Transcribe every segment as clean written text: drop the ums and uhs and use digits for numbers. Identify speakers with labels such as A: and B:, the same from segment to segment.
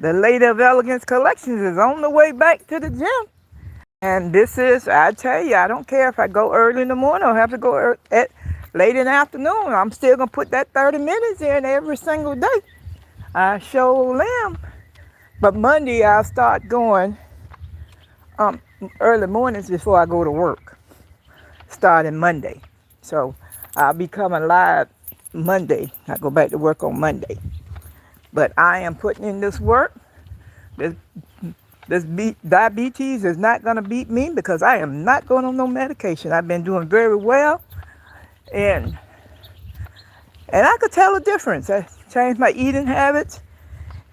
A: The Lady of Elegance Collections is on the way back to the gym. And this is, I tell you, I don't care if I go early in the morning or have to go at late in the afternoon. I'm still going to put that 30 minutes in every single day. I sure am. But Monday, I'll start going early mornings before I go to work, starting Monday. So I'll be coming live Monday. I go back to work on Monday. But I am putting in this work. This diabetes is not going to beat me because I am not going on no medication. I've been doing very well. And I could tell a difference. I changed my eating habits.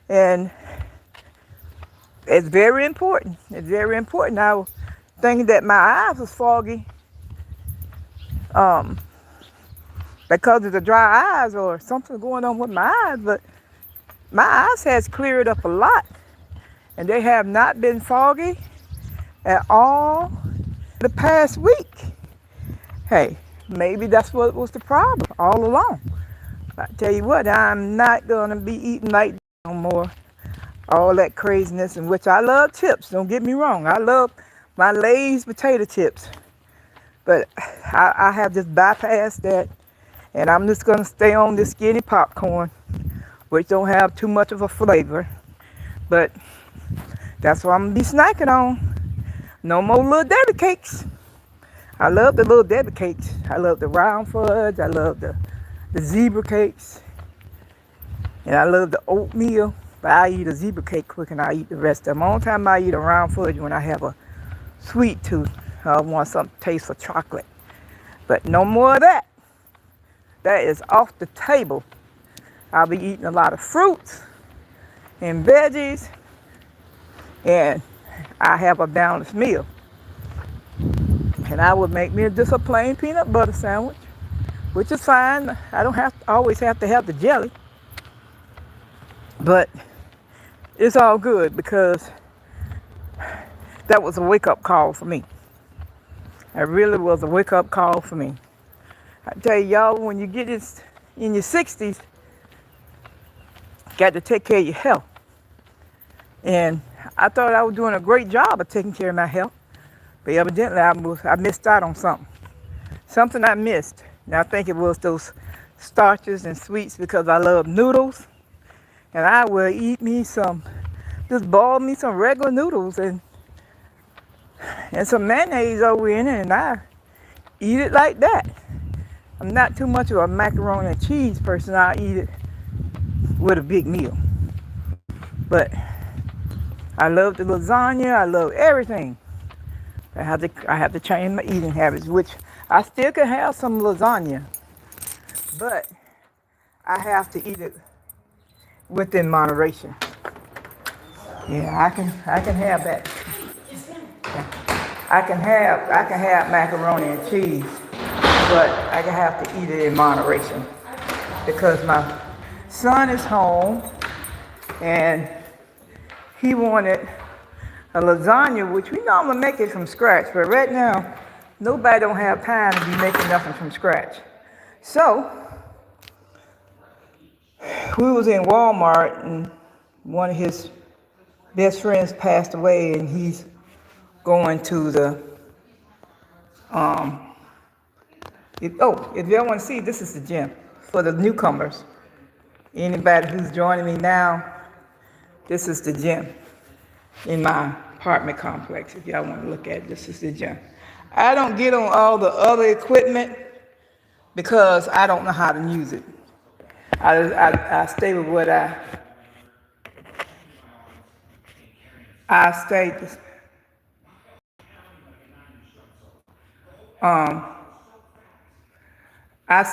A: And it's very important. It's very important. I was thinking that my eyes was foggy because of the dry eyes or something going on with my eyes. But my eyes has cleared up a lot. And they have not been foggy at all the past week. Hey, maybe that's what was the problem all along. I tell you what, I'm not going to be eating like no more. All that craziness, in which I love chips. Don't get me wrong. I love my Lay's potato chips. But I have just bypassed that. And I'm just going to stay on this skinny popcorn, which don't have too much of a flavor. But that's what I'm going to be snacking on. No more little Debbie cakes. I love the little Debbie cakes. I love the round fudge. I love the zebra cakes. And I love the oatmeal. But I eat a zebra cake quick and I eat the rest of them. Only time I eat a round fudge when I have a sweet tooth. I want some taste for chocolate. But no more of that. That is off the table. I'll be eating a lot of fruits and veggies. And I have a balanced meal. And I would make me just a plain peanut butter sandwich, which is fine. I don't always have to have the jelly. But it's all good because that was a wake-up call for me. It really was a wake-up call for me. I tell y'all, when you get this in your 60s, you got to take care of your health. And I thought I was doing a great job of taking care of my health. But evidently, I missed out on something. Something I missed. And I think it was those starches and sweets because I love noodles. And I will eat me just boil me some regular noodles and some mayonnaise over in it. And I eat it like that. I'm not too much of a macaroni and cheese person. I eat it with a big meal. But I love the lasagna. I love everything. I have to change my eating habits, which I still can have some lasagna, but I have to eat it within moderation. Yeah, I can have that. I can have macaroni and cheese, but I can have to eat it in moderation because my son is home and he wanted a lasagna, which we normally make it from scratch, but right now, nobody don't have time to be making nothing from scratch. So, we was in Walmart, and one of his best friends passed away, and he's going to the, if y'all want to see, this is the gym for the newcomers. Anybody who's joining me now, this is the gym in my apartment complex. If y'all want to look at it, this is the gym. I don't get on all the other equipment because I don't know how to use it. I stay with what I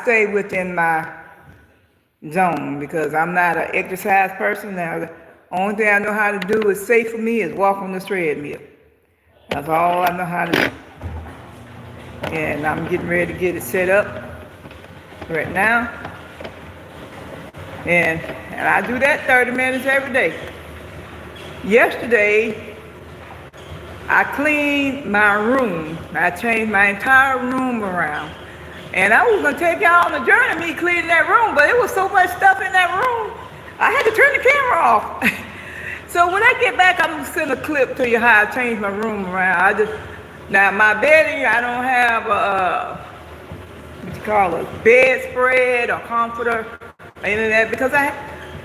A: stay within my zone because I'm not an exercise person. Now, the only thing I know how to do is safe for me is walk on the treadmill. That's all I know how to do. And I'm getting ready to get it set up right now. And I do that 30 minutes every day. Yesterday, I cleaned my room. I changed my entire room around. And I was going to take y'all on a journey of me cleaning that room, but it was so much stuff in that room, I had to turn the camera off. So when I get back, I'm gonna send a clip to you how I change my room around. Now my bedding, I don't have a what you call a bedspread or comforter or any of that because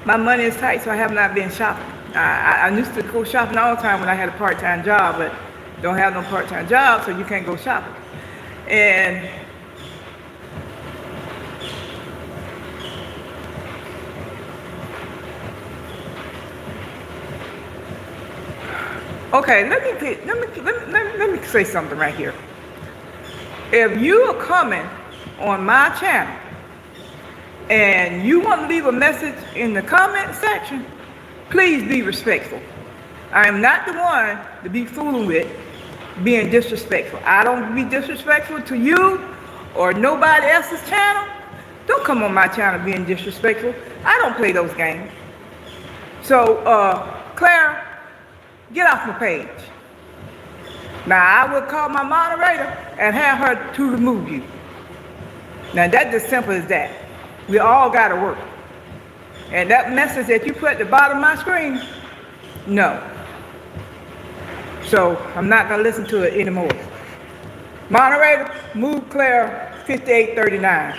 A: my money is tight, so I have not been shopping. I used to go shopping all the time when I had a part-time job, but don't have no part-time job, so you can't go shopping. And okay, let me say something right here. If you are coming on my channel and you want to leave a message in the comment section, please be respectful. I am not the one to be fooling with being disrespectful. I don't be disrespectful to you or nobody else's channel. Don't come on my channel being disrespectful. I don't play those games. So, Claire, get off my page. Now, I will call my moderator and have her to remove you. Now, that's as simple as that. We all got to work. And that message that you put at the bottom of my screen, no. So, I'm not going to listen to it anymore. Moderator, move Claire 5839.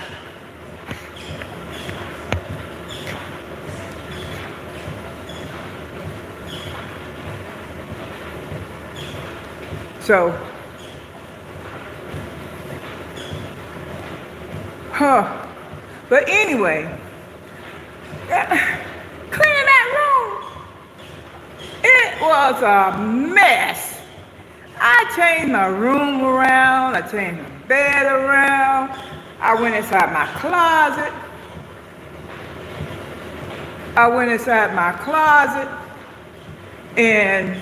A: So, but anyway, cleaning that room, it was a mess. I changed my room around, I changed my bed around, I went inside my closet, and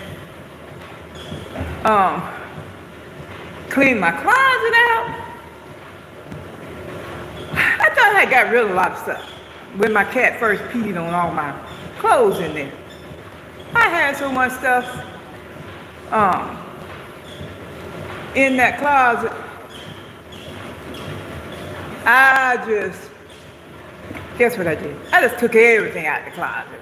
A: cleaned my closet out. I thought I got rid of a lot of stuff when my cat first peed on all my clothes in there. I had so much stuff in that closet. Guess what I did? I just took everything out of the closet.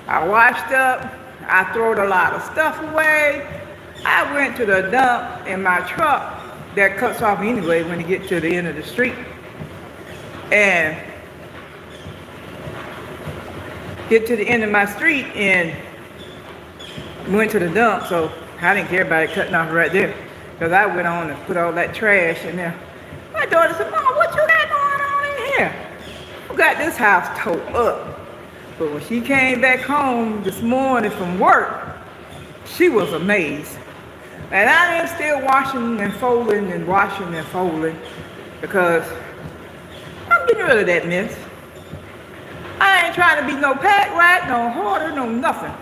A: I washed up, I threw a lot of stuff away. I went to the dump in my truck that cuts off anyway when you get to the end of the street. And get to the end of my street and went to the dump, so I didn't care about it cutting off right there. Because I went on and put all that trash in there. My daughter said, Mom, what you got going on in here? You got this house towed up. But when she came back home this morning from work, she was amazed. And I am still washing and folding and washing and folding because I'm getting rid of that mess. I ain't trying to be no pack rat, no hoarder, no nothing.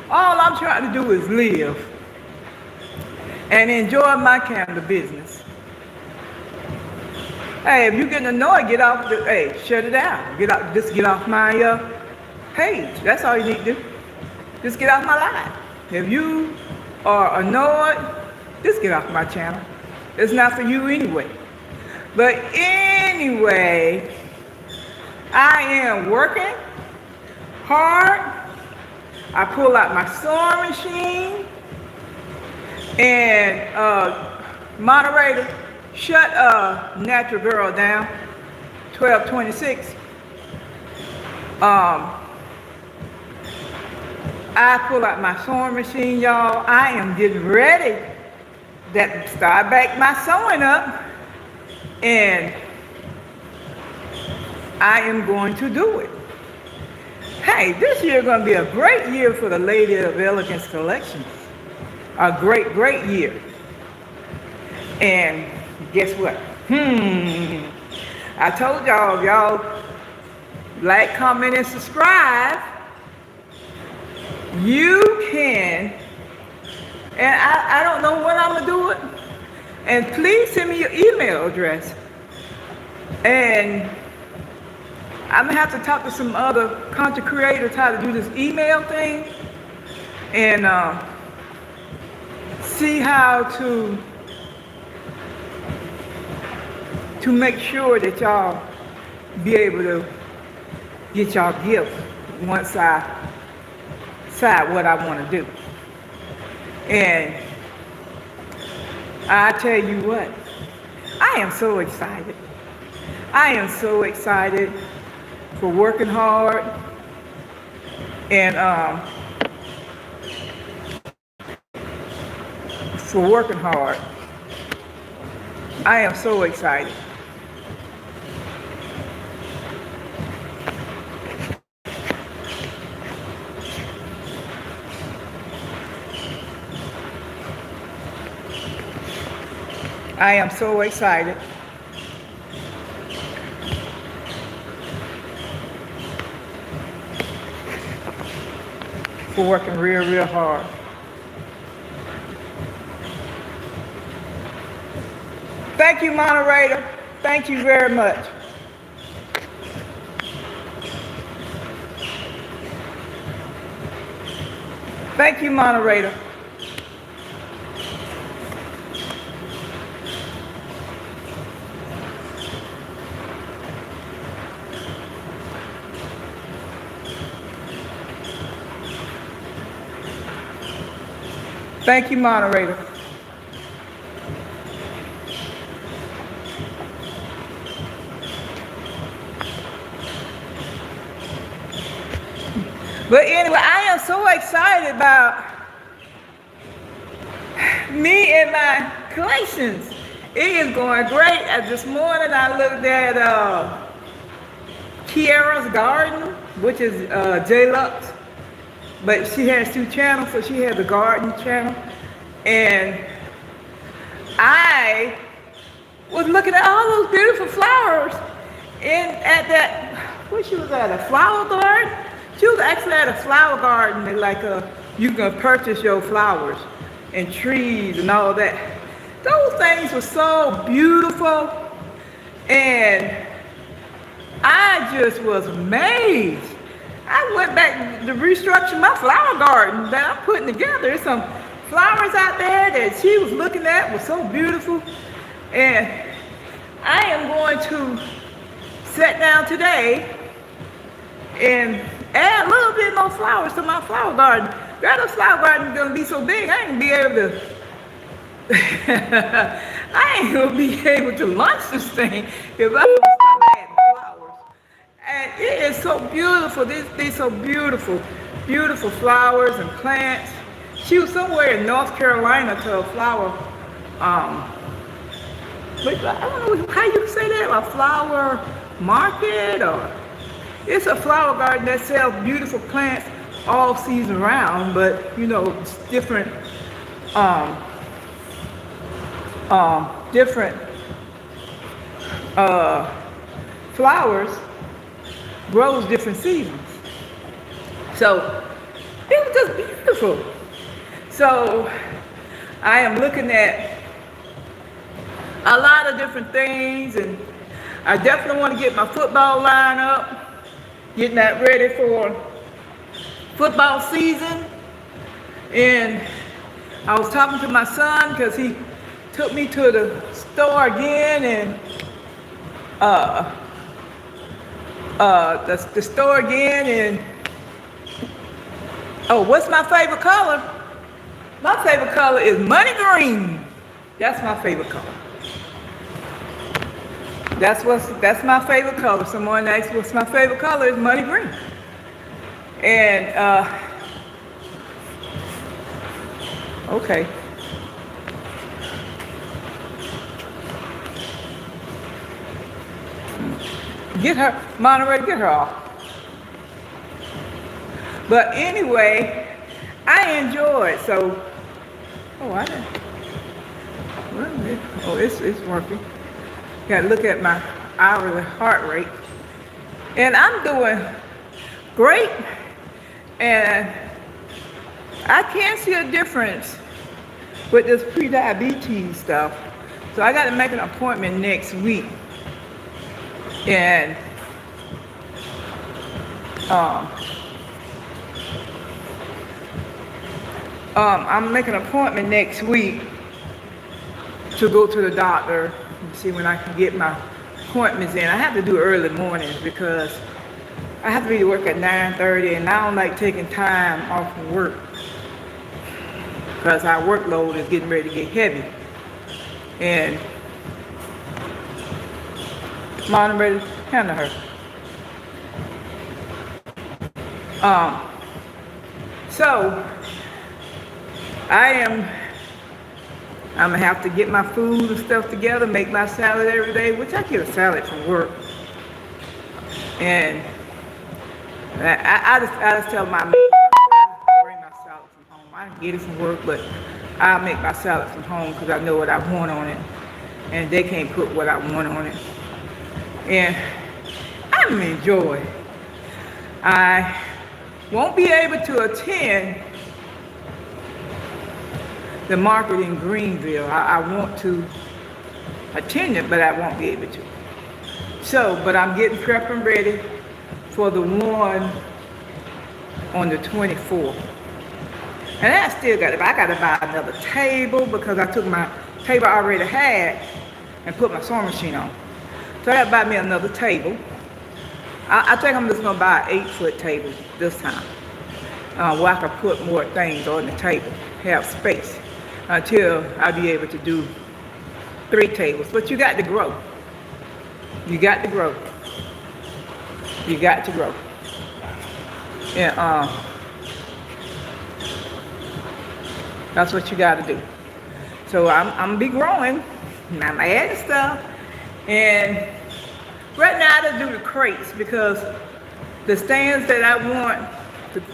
A: All I'm trying to do is live and enjoy my kind of business. Hey, if you're getting annoyed, shut it down. Just get off my page. That's all you need to do. Just get off my live. If you are annoyed, just get off my channel. It's not for you anyway. But anyway, I am working hard. I pull out my sewing machine and moderator, shut Natural Girl down, 1226. I pull out my sewing machine, y'all. I am getting ready to start back my sewing up, and I am going to do it. Hey, this year is going to be a great year for the Lady of Elegance collection. A great, great year. And guess what? I told y'all, if y'all like, comment, and subscribe, you can, and I don't know when I'm going to do it, and please send me your email address. And I'm going to have to talk to some other content creators how to do this email thing, and see how to make sure that y'all be able to get y'all gifts once I decide what I want to do. And I tell you what, I am so excited. I am so excited for working hard and for working hard. I am so excited. I am so excited. For working real, real hard. Thank you, moderator. Thank you very much. Thank you, moderator. Thank you, moderator. But anyway, I am so excited about me and my collections. It is going great. This morning I looked at Kiara's garden, which is J-Lux. But she has 2 channels, so she has the garden channel. And I was looking at all those beautiful flowers at that, where she was at, a flower garden? She was actually at a flower garden, like you can purchase your flowers and trees and all that. Those things were so beautiful. And I just was amazed. I went back to restructure my flower garden that I'm putting together. There's some flowers out there that she was looking at was so beautiful. And I am going to sit down today and add a little bit more flowers to my flower garden. That flower garden is gonna be so big, I ain't gonna be able to I ain't gonna be able to launch this thing if I don't start adding flowers. And it is so beautiful. These so beautiful, beautiful flowers and plants. She was somewhere in North Carolina to a flower, but I don't know how you say that, a flower market, or it's a flower garden that sells beautiful plants all season round, but you know, it's different, flowers grows different seasons. So it was just beautiful. So I am looking at a lot of different things, and I definitely want to get my football line up, getting that ready for football season. And I was talking to my son because he took me to the store again, and the store again, and oh, what's my favorite color? My favorite color is money green. That's my favorite color. That's my favorite color. Someone asked what's my favorite color, is money green. And okay. Get her, moderator, get her off. But anyway, I enjoy it. So, I didn't. Oh, it's working. Got to look at my hourly heart rate, and I'm doing great. And I can't see a difference with this pre-diabetes stuff. So I got to make an appointment next week. And I'm making an appointment next week to go to the doctor and see when I can get my appointments in. I have to do early mornings because I have to be to work at 9:30, and I don't like taking time off from work because our workload is getting ready to get heavy. And Mom, I'm ready to handle her. So I'm gonna have to get my food and stuff together, make my salad every day, which I get a salad from work. And I just tell my maid, I bring my salad from home. I can get it from work, but I'll make my salad from home because I know what I want on it. And they can't put what I want on it. And I'm enjoying. I won't be able to attend the market in Greenville. I want to attend it, but I won't be able to. So, but I'm getting prepped and ready for the one on the 24th. And I still I gotta buy another table because I took my table I already had and put my sewing machine on. So I gotta buy me another table. I think I'm just gonna buy an 8-foot table this time, where I can put more things on the table, have space, until I'll be able to do 3 tables. But you got to grow. You got to grow. You got to grow. And that's what you got to do. So I'm gonna be growing, and I'm adding stuff. And right now I just do the crates because the stands that I want,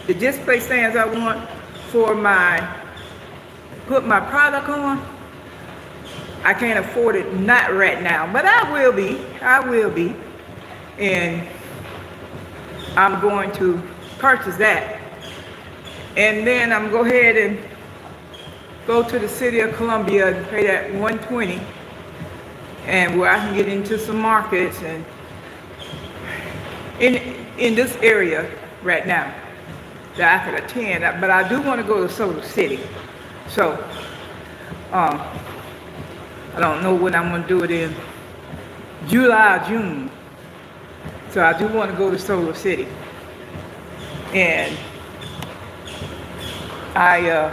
A: the display stands I want for put my product on, I can't afford it, not right now, but I will be, and I'm going to purchase that. And then I'm going to go ahead and go to the city of Columbia and pay that $120, and where I can get into some markets and in this area right now that I could attend. But I do want to go to Solar City. So I don't know when I'm going to do it in, July or June. So I do want to go to Solar City. And I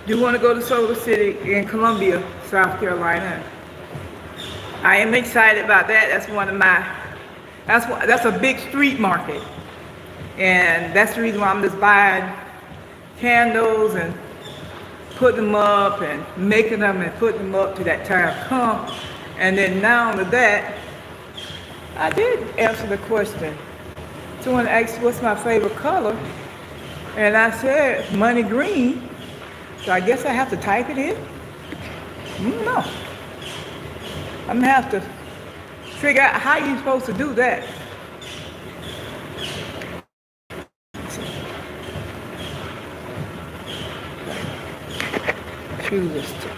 A: do want to go to Solar City in Columbia, South Carolina. I am excited about that. That's one of my, that's a big street market. And that's the reason why I'm just buying candles and putting them up and making them and putting them up till that time come. And then now to that, I did answer the question. Someone asked what's my favorite color, and I said money green. So I guess I have to type it in? No. I'm gonna have to figure out how you're supposed to do that. Choose a stick.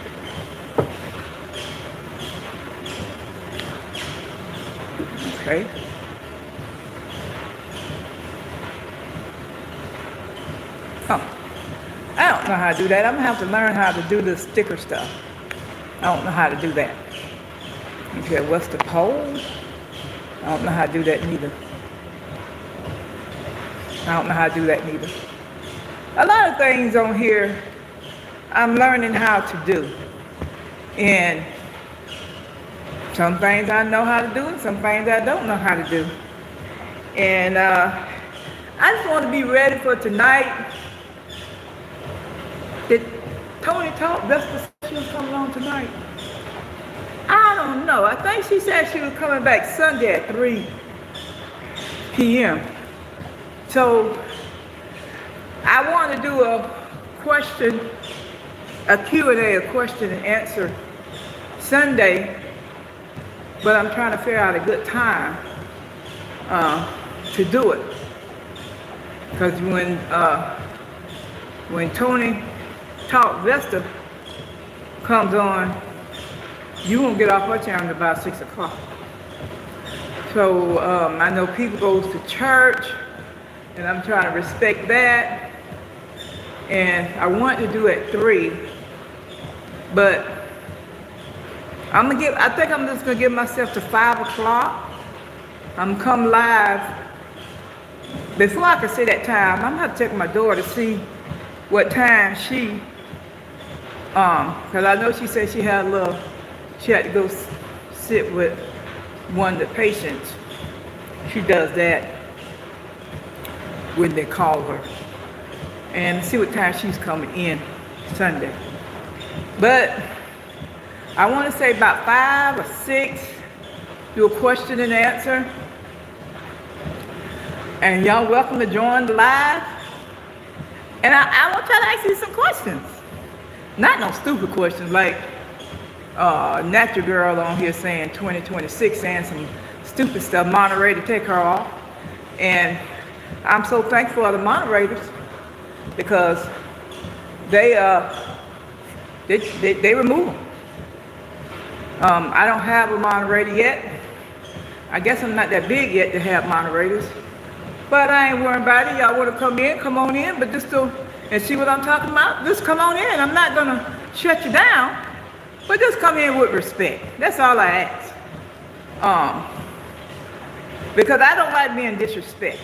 A: Okay. Oh. I don't know how to do that. I'm gonna have to learn how to do the sticker stuff. I don't know how to do that. Okay, what's the pole? I don't know how to do that neither. I don't know how to do that neither. A lot of things on here I'm learning how to do. And some things I know how to do and some things I don't know how to do. And I just want to be ready for tonight. Did Tony talk? Vesta said she was coming on tonight. I don't know. I think she said she was coming back Sunday at 3 p.m. So I want to do a Q&A, a question and answer Sunday, but I'm trying to figure out a good time to do it. Because when Tony Talk Vesta comes on, you won't get off her channel about 6 o'clock. So I know people goes to church, and I'm trying to respect that. And I want to do at 3, But I think I'm just gonna give myself to 5 o'clock. I'm gonna come live. Before I can say that time, I'm gonna have to check my daughter to see what time cause I know she said she had to go sit with one of the patients. She does that when they call her. And see what time she's coming in Sunday. But I want to say about 5 or 6, do a question and answer. And y'all welcome to join the live. And I want y'all to ask you some questions. Not no stupid questions like Natural Girl on here saying 2026, saying some stupid stuff, moderator take her off. And I'm so thankful for the moderators because they remove them. I don't have a moderator yet. I guess I'm not that big yet to have moderators. But I ain't worried about it. Y'all want to come on in, but just to, and see what I'm talking about, just come on in. I'm not going to shut you down, but just come in with respect. That's all I ask. Because I don't like being disrespected.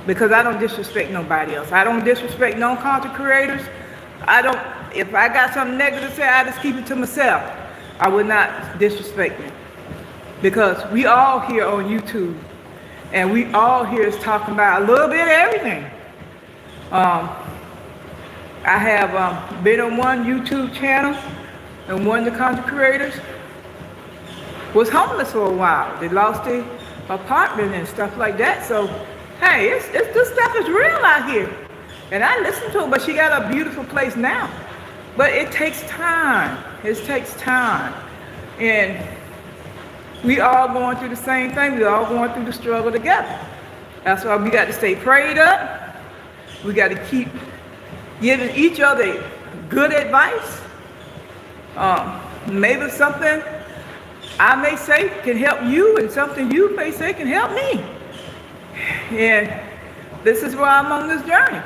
A: Because I don't disrespect nobody else. I don't disrespect no content creators. If I got something negative to say, I just keep it to myself. I would not disrespect them. Because we all here on YouTube, and we all here is talking about a little bit of everything. I have been on one YouTube channel, and one of the content creators was homeless for a while. They lost their apartment and stuff like that. So, hey, this stuff is real out here. And I listened to her, but she got a beautiful place now. But it takes time. It takes time. And we all going through the same thing. We all going through the struggle together. That's why we got to stay prayed up. We got to keep giving each other good advice. Maybe something I may say can help you, and something you may say can help me. And this is why I'm on this journey.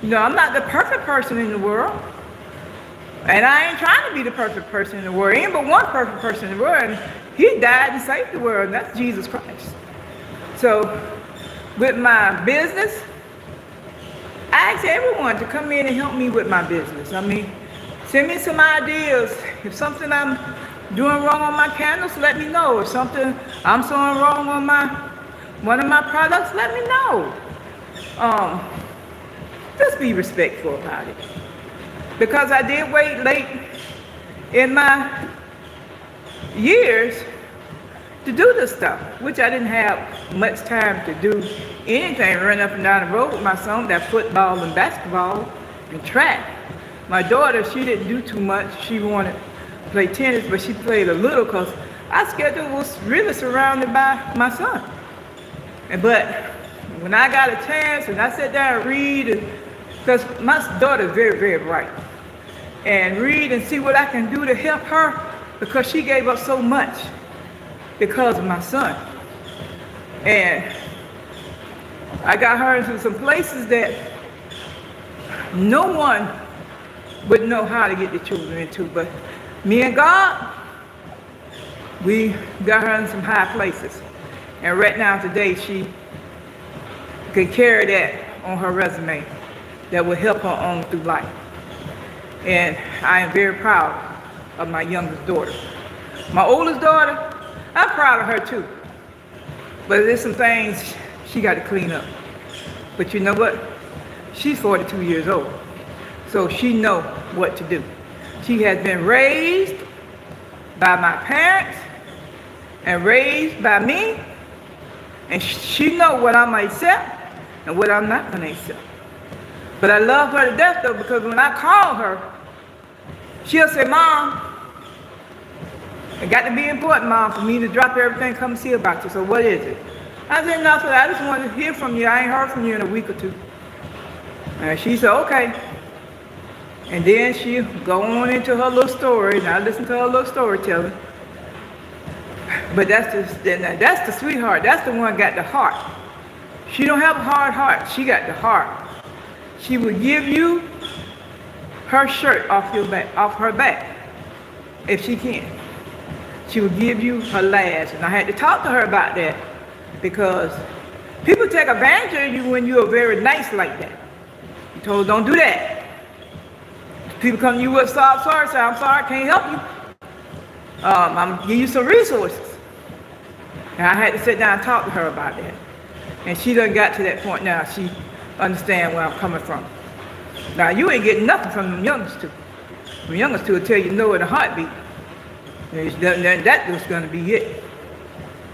A: You know, I'm not the perfect person in the world. And I ain't trying to be the perfect person in the world. Ain't but one perfect person in the world. And he died and saved the world, and that's Jesus Christ. So, with my business, I ask everyone to come in and help me with my business. I mean, send me some ideas. If something I'm doing wrong on my candles, let me know. If something I'm doing wrong on one of my products, let me know. Just be respectful about it. Because I did wait late in my years to do this stuff, which I didn't have much time to do anything, run up and down the road with my son, that football and basketball and track. My daughter, she didn't do too much. She wanted to play tennis, but she played a little because our schedule was really surrounded by my son. But when I got a chance and I sat down and read, because my daughter is very, very bright, and read and see what I can do to help her, because she gave up so much because of my son. And I got her into some places that no one would know how to get the children into, but me and God, we got her in some high places. And right now today, she can carry that on her resume that will help her on through life. And I am very proud of my youngest daughter. My oldest daughter, I'm proud of her too. But there's some things she got to clean up. But you know what? She's 42 years old. So she knows what to do. She has been raised by my parents and raised by me. And she knows what I'm going to accept and what I'm not going to accept. But I love her to death though, because when I call her, she'll say, Mom, it got to be important, Mom, for me to drop everything, come see about you. So what is it? I said, nothing. I just want to hear from you. I ain't heard from you in a week or two. And she said, okay. And then she'll go on into her little story, and I listen to her little storytelling. But that's the sweetheart. That's the one got the heart. She don't have a hard heart. She got the heart. She will give you her shirt off her back, if she can. She will give you her last. And I had to talk to her about that because people take advantage of you when you are very nice like that. You told her, don't do that. People come to you with sorry, say, I'm sorry, I can't help you. I'm gonna give you some resources. And I had to sit down and talk to her about that. And she done got to that point now. She understands where I'm coming from. Now, you ain't getting nothing from them youngest two. The youngest two will tell you no in a heartbeat. Then that was going to be it.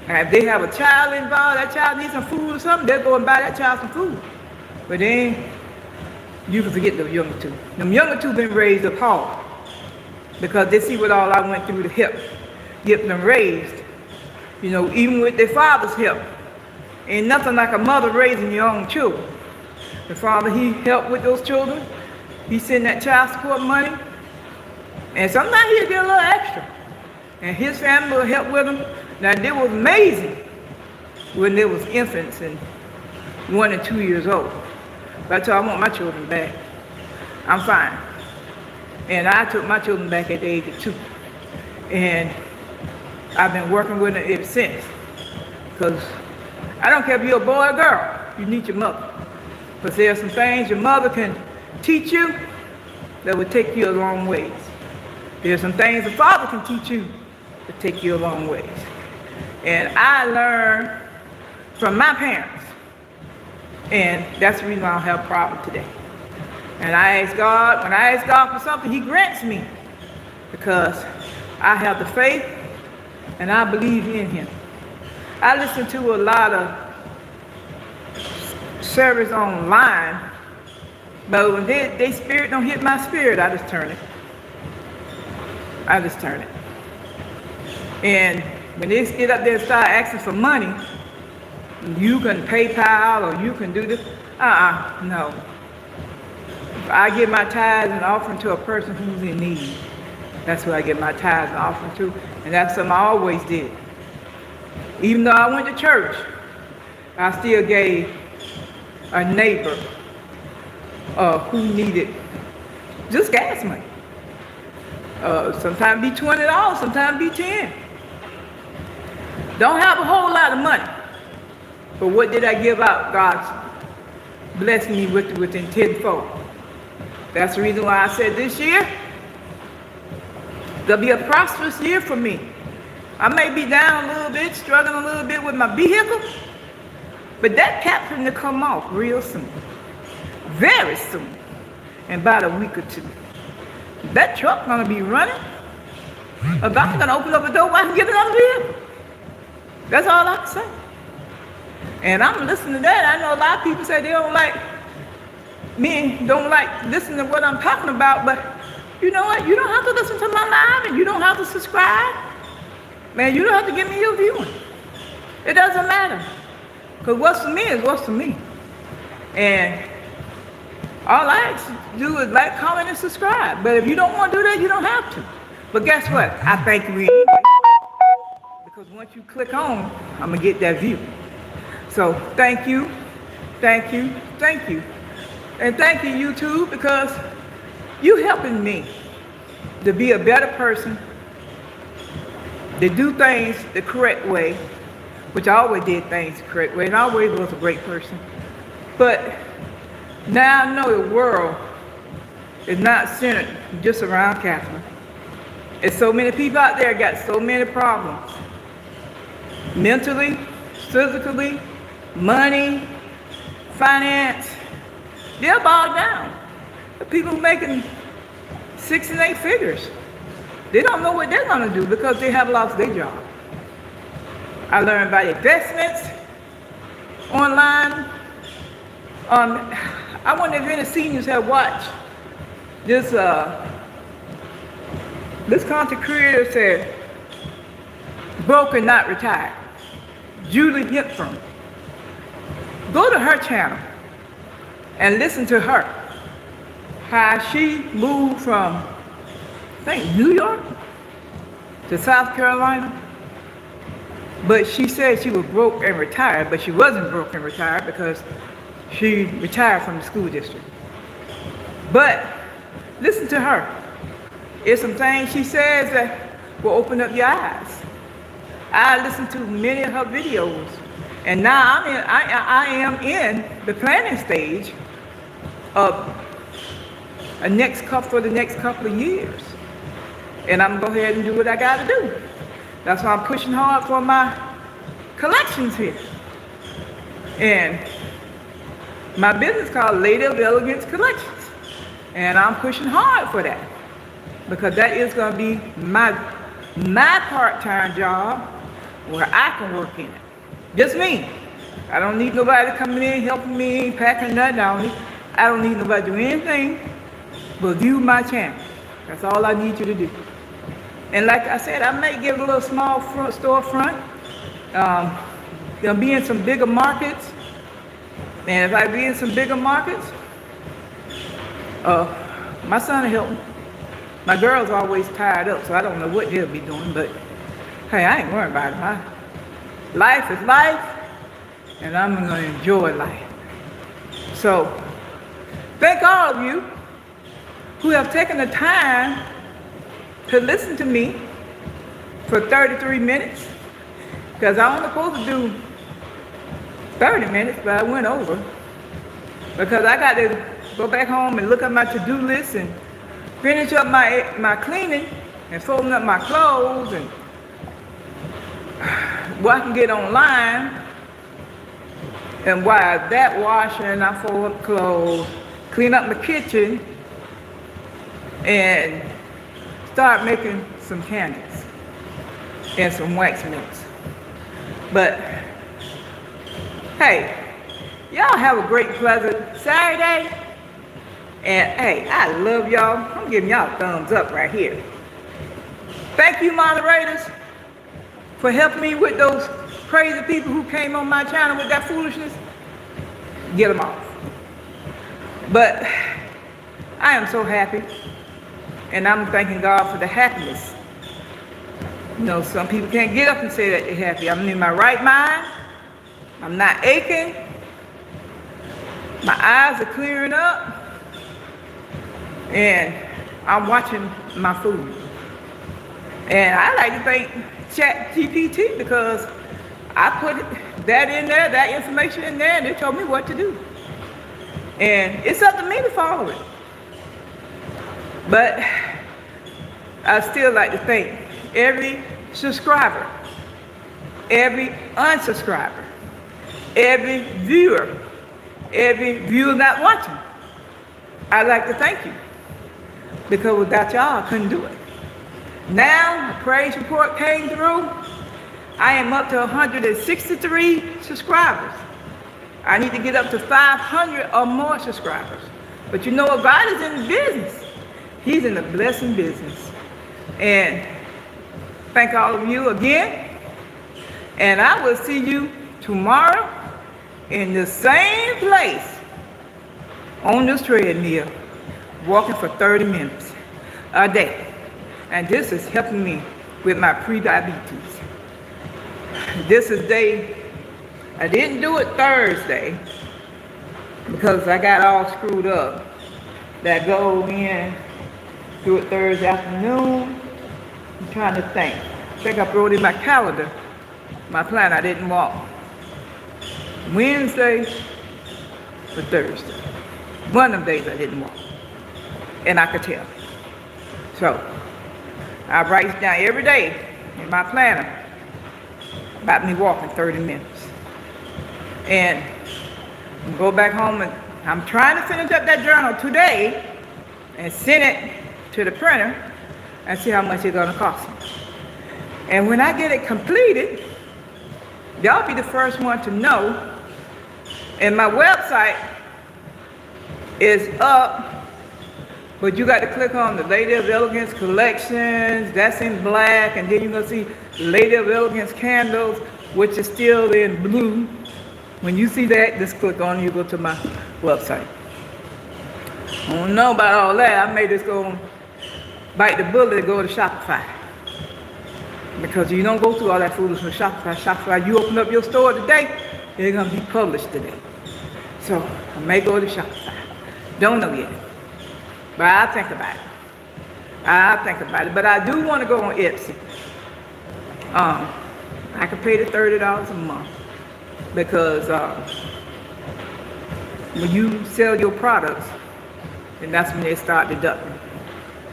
A: And if they have a child involved, that child needs some food or something, they'll go and buy that child some food. But then, you can forget those younger two. Them younger two been raised up hard because they see what all I went through to help get them raised. You know, even with their father's help. Ain't nothing like a mother raising your own children. The father, he helped with those children. He sent that child support money. And sometimes he'll get a little extra. And his family will help with them. Now, it was amazing when they was infants and 1 and 2 years old. But I told I want my children back. I'm fine. And I took my children back at the age of 2. And I've been working with them ever since. Because I don't care if you're a boy or girl, you need your mother. Because there are some things your mother can teach you that will take you a long ways. There are some things the father can teach you that take you a long ways. And I learned from my parents. And that's the reason I don't have a problem today. And I ask God, when I ask God for something, he grants me. Because I have the faith and I believe in him. I listen to a lot of service online, but when they spirit don't hit my spirit, I just turn it. And when they get up there and start asking for money, you can PayPal or you can do this. No. I give my tithes and offering to a person who's in need. That's who I give my tithes and offering to, and that's something I always did. Even though I went to church, I still gave a neighbor who needed just gas money. Sometimes be $20, sometimes be $10. Don't have a whole lot of money, but what did I give out? God's blessed me within tenfold. That's the reason why I said this year, there'll be a prosperous year for me. I may be down a little bit, struggling a little bit with my vehicle, but that cap's going to come off real soon. Very soon. In about a week or 2. That truck's going to be running. A doctor's going to open up a door where I can get another vehicle. That's all I can say. And I'm listening to that. I know a lot of people say they don't like listening to what I'm talking about, but you know what? You don't have to listen to my live and you don't have to subscribe. Man, you don't have to give me your viewing. It doesn't matter. Because what's for me is what's for me. And all I ask you to do is like, comment, and subscribe. But if you don't want to do that, you don't have to. But guess what? I thank you anyway. Because once you click on, I'm going to get that view. So thank you, thank you, thank you. And thank you, YouTube, because you helping me to be a better person, to do things the correct way, which I always did things the correct way, and I always was a great person. But now I know the world is not centered just around Catherine. There's so many people out there got so many problems. Mentally, physically, money, finance. They're bogged down. The people making 6 and 8 figures, they don't know what they're going to do because they have lost their job. I learned about investments online. I wonder if any seniors have watched this content creator said, broken, not retired. Julie Hipfrom. Go to her channel and listen to her. How she moved from, I think, New York to South Carolina. But she said she was broke and retired, but she wasn't broke and retired because she retired from the school district. But Listen to her. There's some things she says that will open up your eyes. I listened to many of her videos, and now I am in the planning stage of the next couple of years. And I'm gonna go ahead and do what I gotta do. That's why I'm pushing hard for my collections here. And my business called Lady of Elegance Collections. And I'm pushing hard for that. Because that is gonna be my part-time job where I can work in it. Just me. I don't need nobody coming in, helping me, packing nothing on me. I don't need nobody to do anything but view my channel. That's all I need you to do. And like I said, I may give a little small storefront. Gonna be in some bigger markets. And if I be in some bigger markets, my son will help me. My girl's always tied up, so I don't know what they'll be doing, but hey, I ain't worried about it. Life is life, and I'm gonna enjoy life. So, thank all of you who have taken the time to listen to me for 33 minutes, because I was supposed to do 30 minutes, but I went over, because I got to go back home and look at my to-do list and finish up my cleaning and folding up my clothes and what I can get online, and while that washing, I fold up clothes, clean up my kitchen, and start making some candles and some wax melts. But hey, y'all have a great, pleasant Saturday. And hey, I love y'all. I'm giving y'all a thumbs up right here. Thank you, moderators, for helping me with those crazy people who came on my channel with that foolishness. Get them off. But I am so happy. And I'm thanking God for the happiness. You know, some people can't get up and say that they're happy. I'm in my right mind. I'm not aching. My eyes are clearing up. And I'm watching my food. And I like to thank ChatGPT, because I put that in there, that information in there, and they told me what to do. And it's up to me to follow it. But I still like to thank every subscriber, every unsubscriber, every viewer not watching. I'd like to thank you, because without y'all, I couldn't do it. Now, the praise report came through. I am up to 163 subscribers. I need to get up to 500 or more subscribers. But you know what? God is in the business. He's in the blessing business. And thank all of you again. And I will see you tomorrow in the same place on this treadmill, walking for 30 minutes a day. And this is helping me with my pre-diabetes. This is I didn't do it Thursday because I got all screwed up. That go in, do it Thursday afternoon. I'm trying to think. I think I wrote in my calendar, my plan. I didn't walk Wednesday or Thursday. One of them days I didn't walk. And I could tell. So I write it down every day in my planner about me walking 30 minutes. And go back home, and I'm trying to finish up that journal today and send it to the printer and see how much it's gonna cost me. And when I get it completed, y'all be the first one to know. And my website is up, but you got to click on the Lady of Elegance Collections. That's in black, and then you're gonna see Lady of Elegance Candles, which is still in blue. When you see that, just click on it, you go to my website. I don't know about all that. I may just go bite the bullet and go to Shopify. Because you don't go through all that foolishness with Shopify. Shopify, you open up your store today, they're gonna be published today. So I may go to Shopify. Don't know yet. But I think about it. I think about it. But I do want to go on Etsy. I could pay the $30 a month because when you sell your products, then that's when they start deducting.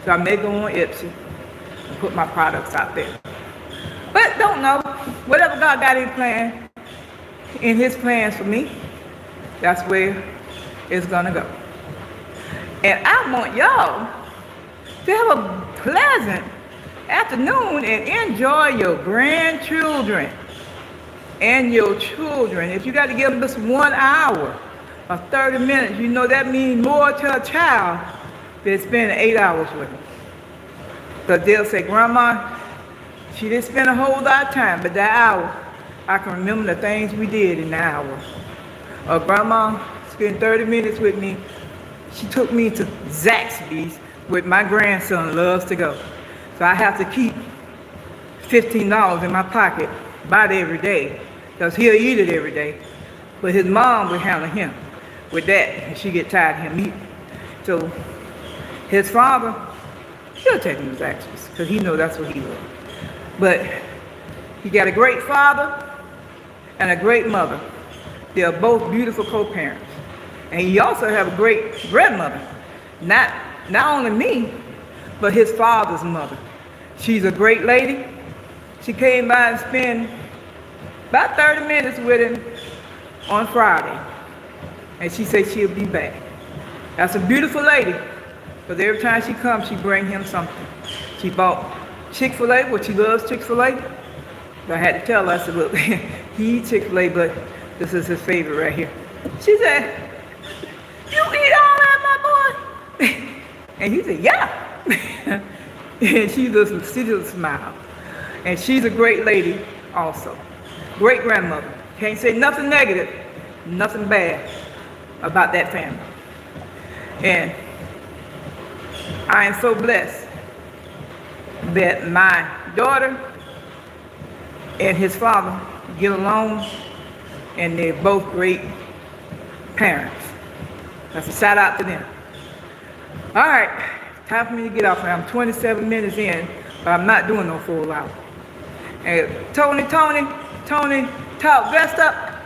A: So I may go on Etsy and put my products out there. But don't know. Whatever God got in his plans for me, that's where it's gonna go. And I want y'all to have a pleasant afternoon and enjoy your grandchildren and your children. If you got to give them just 1 hour or 30 minutes, you know that means more to a child than spending 8 hours with them. Because they'll say, Grandma, she didn't spend a whole lot of time, but that hour, I can remember the things we did in the hour. Or Grandma spent 30 minutes with me. She took me to Zaxby's, where my grandson loves to go. So I have to keep $15 in my pocket about every day, because he'll eat it every day. But his mom would handle him with that, and she get tired of him eating. So his father, he'll take him to Zaxby's, because he knows that's what he loves. But he got a great father and a great mother. They are both beautiful co-parents. And he also have a great grandmother. Not only me, but his father's mother. She's a great lady. She came by and spent about 30 minutes with him on Friday. And she said she'll be back. That's a beautiful lady. Because every time she comes, she bring him something. She bought Chick-fil-A, which she loves Chick-fil-A. So I had to tell her, I said, look, he eats Chick-fil-A, but this is his favorite right here. She said, you eat all that, my boy? And he said, yeah. And she just smiled. And she's a great lady also. Great grandmother. Can't say nothing negative, nothing bad about that family. And I am so blessed that my daughter and his father get along, and they're both great parents. That's a shout out to them. All right, time for me to get off. I'm 27 minutes in, but I'm not doing no full hour. And Tony, talk best up.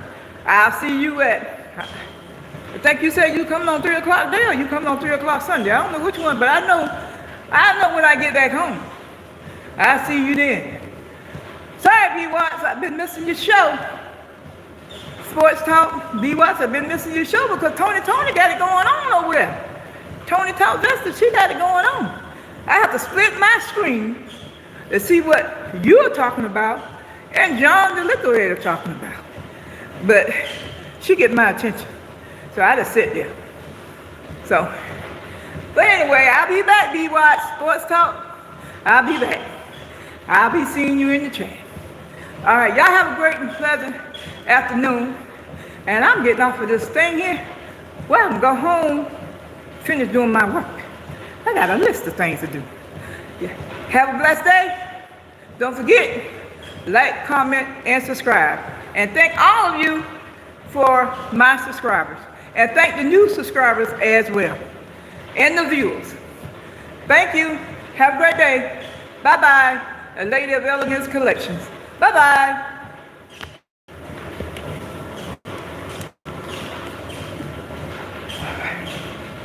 A: I'll see you at, I think you said you coming on 3 o'clock there, or you coming on 3 o'clock Sunday. I don't know which one, but I know when I get back home. I'll see you then. Sorry, B-Watts, I've been missing your show. Sports Talk, B-Watts, I've been missing your show because Tony got it going on over there. Tony Talk Vesta, she got it going on. I have to split my screen to see what you're talking about and John the Liquidator talking about. But she get my attention, so I just sit there. So, but anyway, I'll be back, B-Watts, Sports Talk. I'll be back. I'll be seeing you in the chat. All right, y'all have a great and pleasant afternoon. And I'm getting off of this thing here. Well, I'm going to go home, finish doing my work. I got a list of things to do. Yeah. Have a blessed day. Don't forget, like, comment, and subscribe. And thank all of you for my subscribers. And thank the new subscribers as well. And the viewers. Thank you. Have a great day. Bye-bye. A Lady of Elegance Collections. Bye-bye.